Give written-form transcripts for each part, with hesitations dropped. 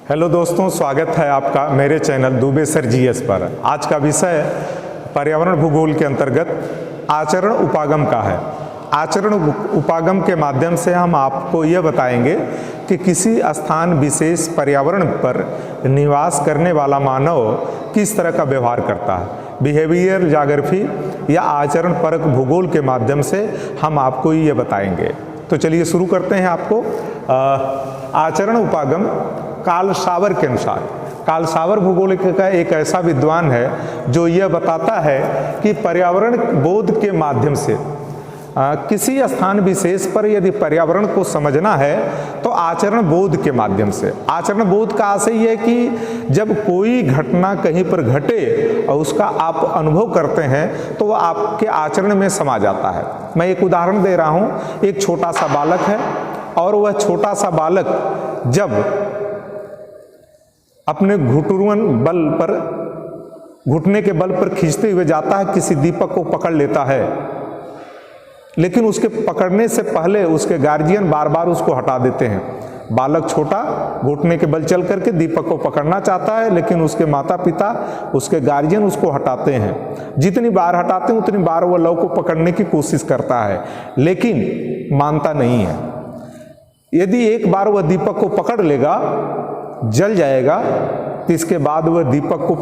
Hello दोस्तों, स्वागत है आपका मेरे चैनल दुबे सर जीएस पर। आज का विषय पर्यावरण भूगोल के अंतर्गत आचरण उपागम का है। आचरण उपागम के माध्यम से हम आपको यह बताएंगे कि किसी स्थान विशेष पर्यावरण पर निवास करने वाला मानव किस तरह का व्यवहार करता है। बिहेवियर ज्योग्राफी या आचरण परक भूगोल के माध्यम से हम आपको ये बताएंगे। तो चलिए शुरू करते हैं। आपको आचरण उपागम कार्ल सावर के अनुसार, कार्ल सावर भूगोल का एक ऐसा विद्वान है जो यह बताता है कि पर्यावरण बोध के माध्यम से किसी स्थान विशेष पर यदि पर्यावरण को समझना है तो आचरण बोध के माध्यम से। आचरण बोध का आशय यह है कि जब कोई घटना कहीं पर घटे और उसका आप अनुभव करते हैं तो वह आपके आचरण में समा जाता है। मैं एक उदाहरण दे रहा हूँ। एक छोटा सा बालक है और वह छोटा सा बालक जब अपने घुटने के बल पर खींचते हुए जाता है, किसी दीपक को पकड़ लेता है, लेकिन उसके पकड़ने से पहले उसके गार्जियन बार बार उसको हटा देते हैं। बालक छोटा घुटने के बल चल करके दीपक को पकड़ना चाहता है, लेकिन उसके माता पिता, उसके गार्जियन उसको हटाते हैं। जितनी बार हटाते हैं उतनी बार वह लौ को पकड़ने की कोशिश करता है, लेकिन मानता नहीं है। यदि एक बार वह दीपक को पकड़ लेगा, जल जाएगा, तो इसके बाद वह दीपक को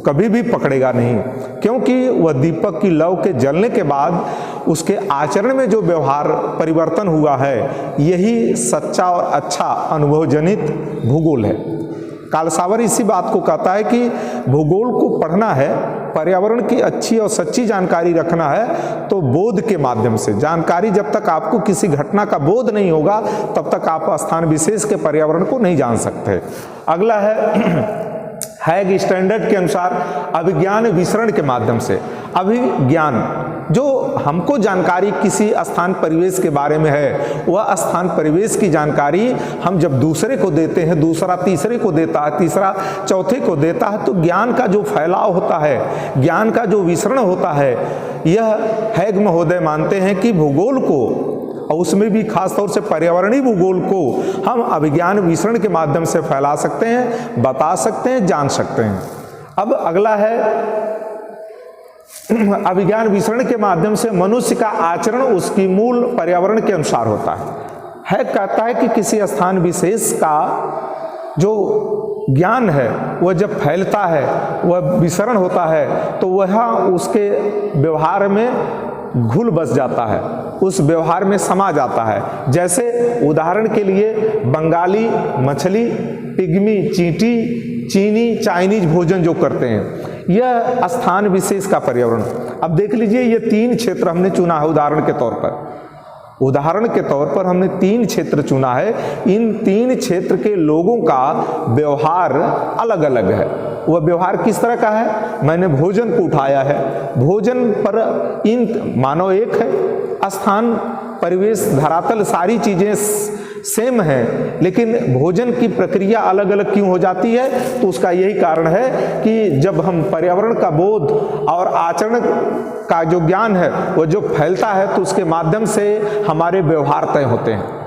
कभी भी पकड़ेगा नहीं, क्योंकि वह दीपक की लौ के जलने के बाद उसके आचरण में जो व्यवहार परिवर्तन हुआ है, यही सच्चा और अच्छा अनुभवजनित भूगोल है। कार्ल सावर इसी बात को कहता है कि भूगोल को पढ़ना है, पर्यावरण की अच्छी और सच्ची जानकारी रखना है तो बोध के माध्यम से। जानकारी जब तक आपको किसी घटना का बोध नहीं होगा तब तक आप स्थान विशेष के पर्यावरण को नहीं जान सकते। अगला है हैग स्टैंडर्ड के अनुसार अभिज्ञान विसरण के माध्यम से। अभिज्ञान जो हमको जानकारी किसी स्थान परिवेश के बारे में है, वह स्थान परिवेश की जानकारी हम जब दूसरे को देते हैं, दूसरा तीसरे को देता है, तीसरा चौथे को देता है, तो ज्ञान का जो फैलाव होता है, ज्ञान का जो विसरण होता है, यह हैग महोदय मानते हैं कि भूगोल को, और उसमें भी खासतौर से पर्यावरणीय भूगोल को हम अभिज्ञान विसरण के माध्यम से फैला सकते हैं, बता सकते हैं, जान सकते हैं। अब अगला है अभिज्ञान विसरण के माध्यम से मनुष्य का आचरण उसकी मूल पर्यावरण के अनुसार होता है। कहता है कि किसी स्थान विशेष का जो ज्ञान है वह जब फैलता है, वह विसरण होता है, तो वह उसके व्यवहार में घुल बस जाता है, उस व्यवहार में समा जाता है। जैसे उदाहरण के लिए बंगाली मछली, पिग्मी चींटी, चीनी चाइनीज भोजन जो करते हैं, यह स्थान विशेष का पर्यावरण। अब देख लीजिए, ये 3 क्षेत्र हमने चुना है उदाहरण के तौर पर। उदाहरण के तौर पर हमने 3 क्षेत्र चुना है। इन 3 क्षेत्र के लोगों का व्यवहार अलग अलग है। वह व्यवहार किस तरह का है? मैंने भोजन को उठाया है, भोजन पर इन मानो एक है, स्थान परिवेश धरातल सारी चीजें सेम है, लेकिन भोजन की प्रक्रिया अलग अलग क्यों हो जाती है? तो उसका यही कारण है कि जब हम पर्यावरण का बोध और आचरण का जो ज्ञान है वो जो फैलता है, तो उसके माध्यम से हमारे व्यवहार तय होते हैं।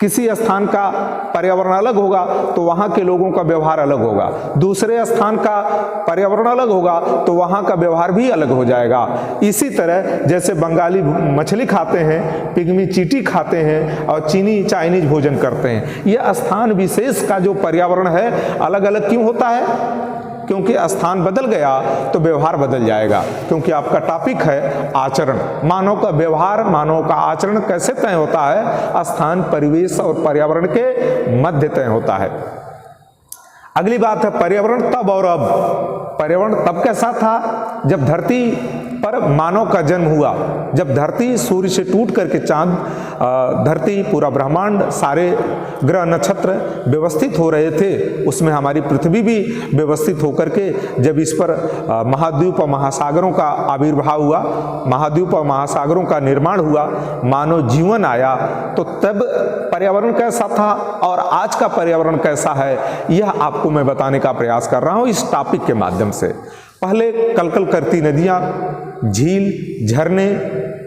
किसी स्थान का पर्यावरण अलग होगा तो वहाँ के लोगों का व्यवहार अलग होगा, दूसरे स्थान का पर्यावरण अलग होगा तो वहाँ का व्यवहार भी अलग हो जाएगा। इसी तरह जैसे बंगाली मछली खाते हैं, पिग्मी चींटी खाते हैं और चीनी चाइनीज भोजन करते हैं, यह स्थान विशेष का जो पर्यावरण है अलग अलग क्यों होता है? क्योंकि स्थान बदल गया तो व्यवहार बदल जाएगा। क्योंकि आपका टॉपिक है आचरण, मानव का व्यवहार, मानव का आचरण कैसे तय होता है? स्थान परिवेश और पर्यावरण के मध्य तय होता है। अगली बात है पर्यावरण तब और अब। पर्यावरण तब कैसा था? जब धरती पर मानव का जन्म हुआ, जब धरती सूर्य से टूट करके चांद, धरती, पूरा ब्रह्मांड, सारे ग्रह नक्षत्र व्यवस्थित हो रहे थे, उसमें हमारी पृथ्वी भी व्यवस्थित होकर के जब इस पर महाद्वीप और महासागरों का आविर्भाव हुआ, महाद्वीप और महासागरों का निर्माण हुआ, मानव जीवन आया, तो तब पर्यावरण कैसा था और आज का पर्यावरण कैसा है, यह आपको मैं बताने का प्रयास कर रहा हूं इस टॉपिक के माध्यम से। पहले कलकल करती नदियां, झील, झरने,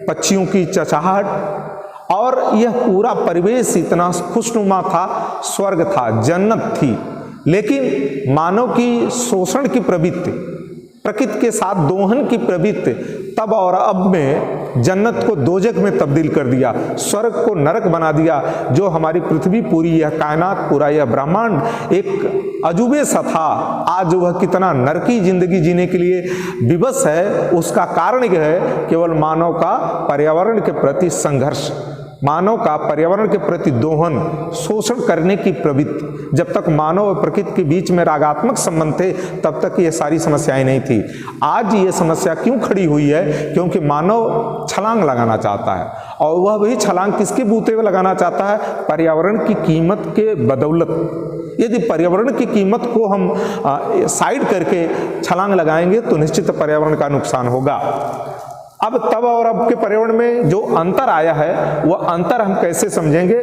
पक्षियों की चहचहाहट और यह पूरा परिवेश इतना खुशनुमा था, स्वर्ग था, जन्नत थी। लेकिन मानव की शोषण की प्रवृत्ति, प्रकृति के साथ दोहन की प्रवृत्ति तब और अब में जन्नत को दोजख में तब्दील कर दिया, स्वर्ग को नरक बना दिया। जो हमारी पृथ्वी पूरी, यह कायनात पूरा, यह ब्रह्मांड एक अजूबे सा था, आज वह कितना नरकी जिंदगी जीने के लिए विवश है, उसका कारण यह है केवल मानव का पर्यावरण के प्रति संघर्ष, मानव का पर्यावरण के प्रति दोहन, शोषण करने की प्रवृत्ति। जब तक मानव और प्रकृति के बीच में रागात्मक संबंध थे तब तक ये सारी समस्याएं नहीं थी। आज ये समस्या क्यों खड़ी हुई है? क्योंकि मानव छलांग लगाना चाहता है, और वह वही छलांग किसके बूते हुए लगाना चाहता है? पर्यावरण की कीमत के बदौलत। यदि पर्यावरण की कीमत को हम साइड करके छलांग लगाएंगे तो निश्चित पर्यावरण का नुकसान होगा। अब तब और अब के पर्यावरण में जो अंतर आया है वह अंतर हम कैसे समझेंगे?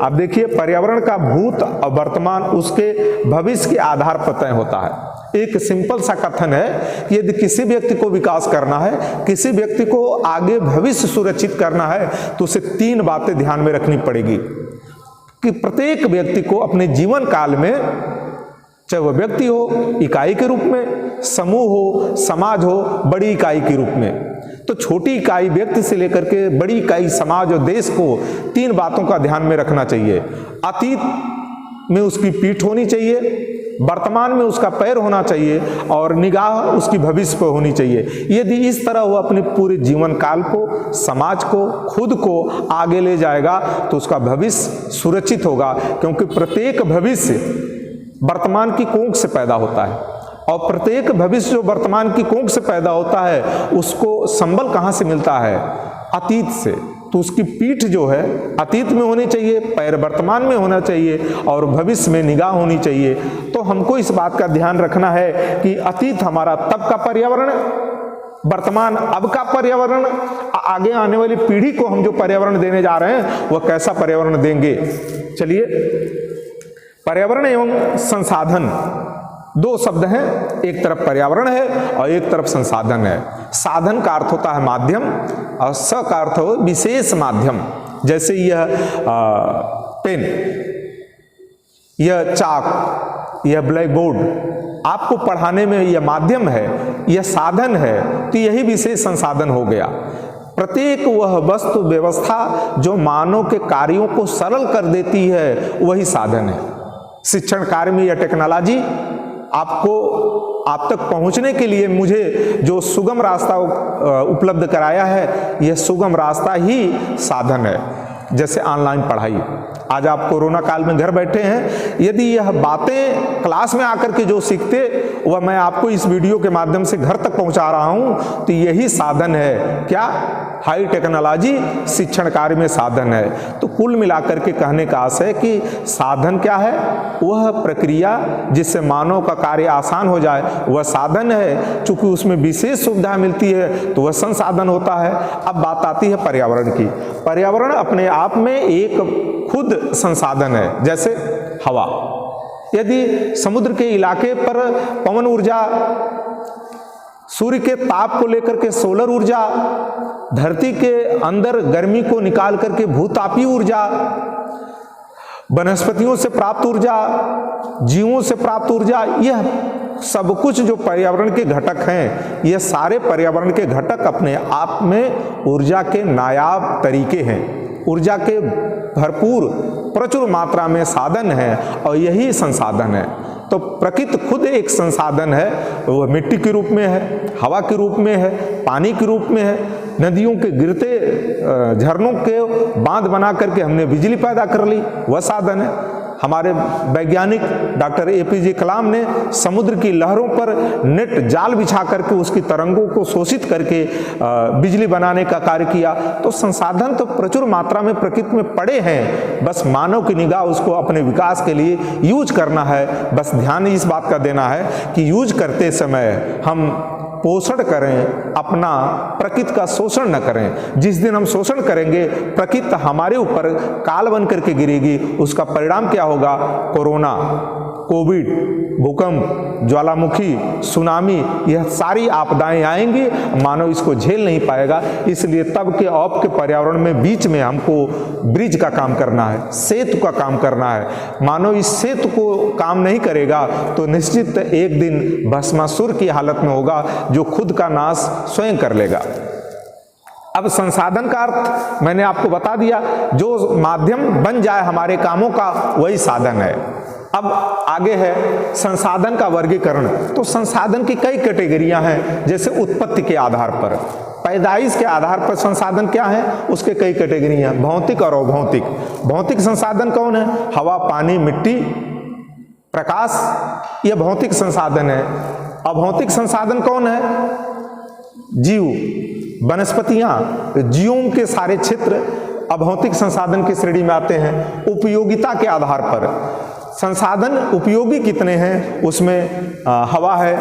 आप देखिए, पर्यावरण का भूत और वर्तमान उसके भविष्य के आधार पर तय होता है। एक सिंपल सा कथन है कि यदि किसी व्यक्ति को विकास करना है, किसी व्यक्ति को आगे भविष्य सुरक्षित करना है, तो उसे 3 बातें ध्यान में रखनी पड़ेगी कि प्रत्येक व्यक्ति को अपने जीवन काल में, चाहे वह व्यक्ति हो इकाई के रूप में, समूह हो, समाज हो, बड़ी इकाई के रूप में, तो छोटी इकाई व्यक्ति से लेकर के बड़ी इकाई समाज और देश को 3 बातों का ध्यान में रखना चाहिए। अतीत में उसकी पीठ होनी चाहिए, वर्तमान में उसका पैर होना चाहिए, और निगाह उसकी भविष्य पर होनी चाहिए। यदि इस तरह वो अपने पूरे जीवन काल को, समाज को, खुद को आगे ले जाएगा तो उसका भविष्य सुरक्षित होगा। क्योंकि प्रत्येक भविष्य वर्तमान की कोख से पैदा होता है, और प्रत्येक भविष्य जो वर्तमान की कोख से पैदा होता है उसको संबल कहाँ से मिलता है? अतीत से। तो उसकी पीठ जो है अतीत में होनी चाहिए, पैर वर्तमान में होना चाहिए, और भविष्य में निगाह होनी चाहिए। तो हमको इस बात का ध्यान रखना है कि अतीत हमारा तब का पर्यावरण, वर्तमान अब का पर्यावरण, आगे आने वाली पीढ़ी को हम जो पर्यावरण देने जा रहे हैं वह कैसा पर्यावरण देंगे। चलिए, पर्यावरण एवं संसाधन 2 शब्द हैं, एक तरफ पर्यावरण है और एक तरफ संसाधन है। साधन का अर्थ होता है माध्यम, और स का अर्थ हो विशेष माध्यम। जैसे यह पेन, यह चाक, यह ब्लैक बोर्ड आपको पढ़ाने में यह माध्यम है, यह साधन है, तो यही विशेष संसाधन हो गया। प्रत्येक वह वस्तु व्यवस्था जो मानव के कार्यों को सरल कर देती है वही साधन है। शिक्षण कार्य में यह टेक्नोलॉजी आप तक पहुंचने के लिए मुझे जो सुगम रास्ता उपलब्ध कराया है, यह सुगम रास्ता ही साधन है। जैसे ऑनलाइन पढ़ाई, आज आप कोरोना काल में घर बैठे हैं, यदि यह बातें क्लास में आकर के जो सीखते वह मैं आपको इस वीडियो के माध्यम से घर तक पहुंचा रहा हूं, तो यही साधन है। क्या? हाई टेक्नोलॉजी शिक्षण कार्य में साधन है। तो कुल मिलाकर के कहने का आशय है कि साधन क्या है? वह प्रक्रिया जिससे मानव का कार्य आसान हो जाए वह साधन है। चूंकि उसमें विशेष सुविधा मिलती है तो वह संसाधन होता है। अब बात आती है पर्यावरण की। पर्यावरण अपने आप में एक खुद संसाधन है। जैसे हवा, यदि समुद्र के इलाके पर पवन ऊर्जा, सूर्य के ताप को लेकर के सोलर ऊर्जा, धरती के अंदर गर्मी को निकाल करके भूतापीय ऊर्जा, वनस्पतियों से प्राप्त ऊर्जा, जीवों से प्राप्त ऊर्जा, यह सब कुछ जो पर्यावरण के घटक हैं, यह सारे पर्यावरण के घटक अपने आप में ऊर्जा के नायाब तरीके हैं, ऊर्जा के भरपूर प्रचुर मात्रा में साधन है, और यही संसाधन है। तो प्रकृति खुद एक संसाधन है। वह मिट्टी के रूप में है, हवा के रूप में है, पानी के रूप में है, नदियों के गिरते झरनों के बांध बना करके हमने बिजली पैदा कर ली, वह साधन है। हमारे वैज्ञानिक डॉक्टर APJ कलाम ने समुद्र की लहरों पर नेट जाल बिछा करके उसकी तरंगों को शोषित करके बिजली बनाने का कार्य किया। तो संसाधन तो प्रचुर मात्रा में प्रकृति में पड़े हैं, बस मानव की निगाह उसको अपने विकास के लिए यूज करना है। बस ध्यान इस बात का देना है कि यूज करते समय हम पोषण करें, अपना प्रकृति का शोषण न करें। जिस दिन हम शोषण करेंगे प्रकृति हमारे ऊपर काल बन करके गिरेगी। उसका परिणाम क्या होगा? कोरोना, कोविड, भूकंप, ज्वालामुखी, सुनामी, यह सारी आपदाएं आएंगी, मानव इसको झेल नहीं पाएगा। इसलिए तब के औप के पर्यावरण में बीच में हमको ब्रिज का काम करना है, सेतु का काम करना है। मानव इस सेतु को काम नहीं करेगा तो निश्चित एक दिन भस्मासुर की हालत में होगा, जो खुद का नाश स्वयं कर लेगा। अब संसाधन का अर्थ मैंने आपको बता दिया, जो माध्यम बन जाए हमारे कामों का वही साधन है। अब आगे है संसाधन का वर्गीकरण। तो संसाधन की कई कैटेगरियां हैं, जैसे उत्पत्ति के आधार पर, पैदाइश के आधार पर संसाधन क्या है, उसके कई कैटेगरियां, भौतिक और अभौतिक। भौतिक संसाधन कौन है? हवा, पानी, मिट्टी, प्रकाश, यह भौतिक संसाधन है। अभौतिक संसाधन कौन है? जीव, वनस्पतियां, जीवों के सारे क्षेत्र अभौतिक संसाधन की श्रेणी में आते हैं। उपयोगिता के आधार पर संसाधन उपयोगी कितने हैं, उसमें हवा है,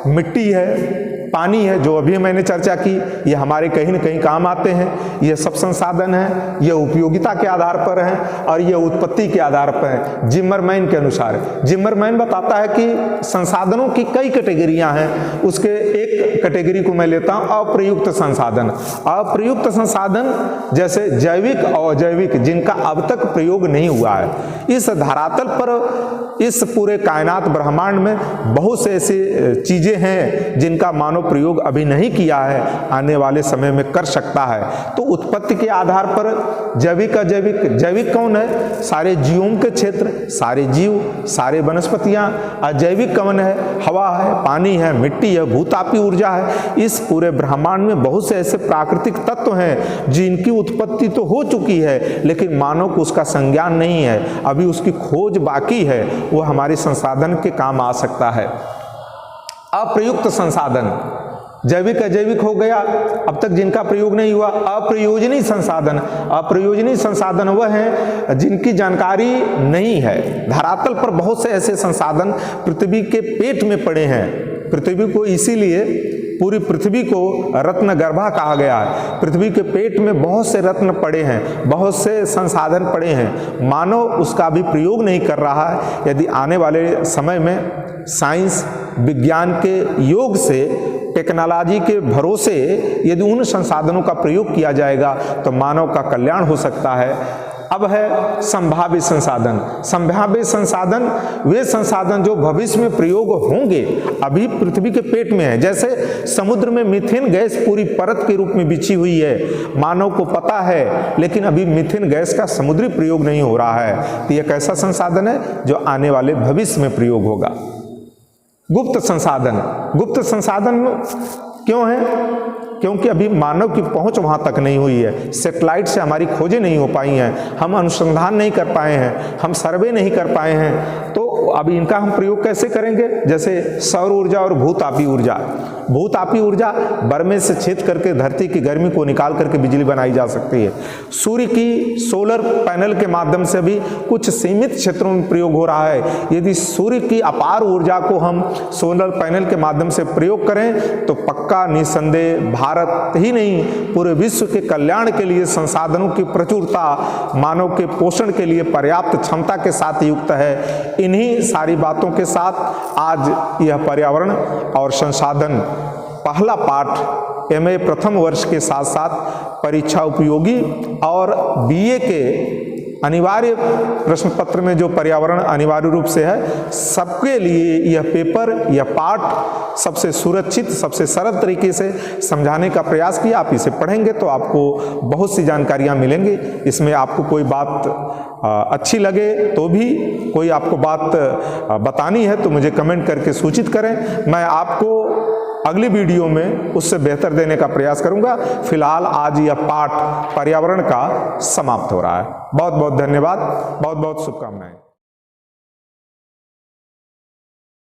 मिट्टी है, पानी है, जो अभी मैंने चर्चा की, ये हमारे कहीं न कहीं काम आते हैं। ये सब संसाधन हैं, ये उपयोगिता के आधार पर हैं और ये उत्पत्ति के आधार पर हैं। जिमरमैन के अनुसार, जिमरमैन बताता है कि संसाधनों की कई कैटेगरियां हैं। उसके एक कैटेगरी को मैं लेता हूं, अप्रयुक्त संसाधन। अप्रयुक्त संसाधन जैसे जैविक और अजैविक, जिनका अब तक प्रयोग नहीं हुआ है। इस धरातल पर, इस पूरे कायनात ब्रह्मांड में बहुत से ऐसी चीजें हैं जिनका मानव प्रयोग अभी नहीं किया है, आने वाले समय में कर सकता है। तो उत्पत्ति के आधार पर जैविक अजैविक, जैविक कौन है? सारे जीवों के क्षेत्र, सारे जीव, सारे वनस्पतियां। अजैविक कौन है? हवा है, पानी है, मिट्टी है, भूतापी ऊर्जा है। इस पूरे ब्रह्मांड में बहुत से ऐसे प्राकृतिक तत्व हैं जिनकी उत्पत्ति तो हो चुकी है, लेकिन मानव को उसका संज्ञान नहीं है, अभी उसकी खोज बाकी है, वो हमारे संसाधन के काम आ सकता है। अप्रयुक्त संसाधन, जैविक अजैविक हो गया, अब तक जिनका प्रयोग नहीं हुआ। अप्रयोजनीय संसाधन, अप्रयोजनीय संसाधन वह हैं जिनकी जानकारी नहीं है। धरातल पर बहुत से ऐसे संसाधन पृथ्वी के पेट में पड़े हैं। पृथ्वी को इसीलिए पूरी पृथ्वी को रत्न गर्भा कहा गया है। पृथ्वी के पेट में बहुत से रत्न पड़े हैं, बहुत से संसाधन पड़े हैं, मानव उसका भी प्रयोग नहीं कर रहा है। यदि आने वाले समय में साइंस विज्ञान के योग से, टेक्नोलॉजी के भरोसे यदि उन संसाधनों का प्रयोग किया जाएगा तो मानव का कल्याण हो सकता है। अब है संभाव्य संसाधन। संभाव्य संसाधन वे संसाधन जो भविष्य में प्रयोग होंगे, अभी पृथ्वी के पेट में है। जैसे समुद्र में मीथेन गैस पूरी परत के रूप में बिछी हुई है, मानव को पता है, लेकिन अभी मीथेन गैस का समुद्री प्रयोग नहीं हो रहा है। तो यह कैसा संसाधन है जो आने वाले भविष्य में प्रयोग होगा। गुप्त संसाधन, गुप्त संसाधन क्यों है? क्योंकि अभी मानव की पहुंच वहां तक नहीं हुई है। सैटेलाइट से हमारी खोजें नहीं हो पाई हैं, हम अनुसंधान नहीं कर पाए हैं, हम सर्वे नहीं कर पाए हैं। तो अभी इनका हम प्रयोग कैसे करेंगे? जैसे सौर ऊर्जा और भूतापी ऊर्जा। भूतापी ऊर्जा बर्मे से छेद करके धरती की गर्मी को निकाल करके बिजली बनाई जा सकती है। सूर्य की सोलर पैनल के माध्यम से भी कुछ सीमित क्षेत्रों में प्रयोग हो रहा है। यदि सूर्य की अपार ऊर्जा को हम सोलर पैनल के माध्यम से प्रयोग करें तो पक्का निसंदेह भारत ही नहीं, पूरे विश्व के कल्याण के लिए संसाधनों की प्रचुरता, मानव के पोषण के लिए पर्याप्त क्षमता के साथ युक्त है। इन्हीं सारी बातों के साथ आज यह पर्यावरण और संसाधन पहला पाठ एमए प्रथम वर्ष के साथ साथ परीक्षा उपयोगी और बीए के अनिवार्य प्रश्न पत्र में जो पर्यावरण अनिवार्य रूप से है, सबके लिए यह पेपर, यह पाठ सबसे सुरक्षित, सबसे सरल तरीके से समझाने का प्रयास किया। आप इसे पढ़ेंगे तो आपको बहुत सी जानकारियां मिलेंगी। इसमें आपको कोई बात अच्छी लगे तो भी, कोई आपको बात बतानी है तो मुझे कमेंट करके सूचित करें। मैं आपको अगली वीडियो में उससे बेहतर देने का प्रयास करूंगा। फिलहाल आज यह पाठ पर्यावरण का समाप्त हो रहा है। बहुत बहुत धन्यवाद, बहुत बहुत शुभकामनाएं।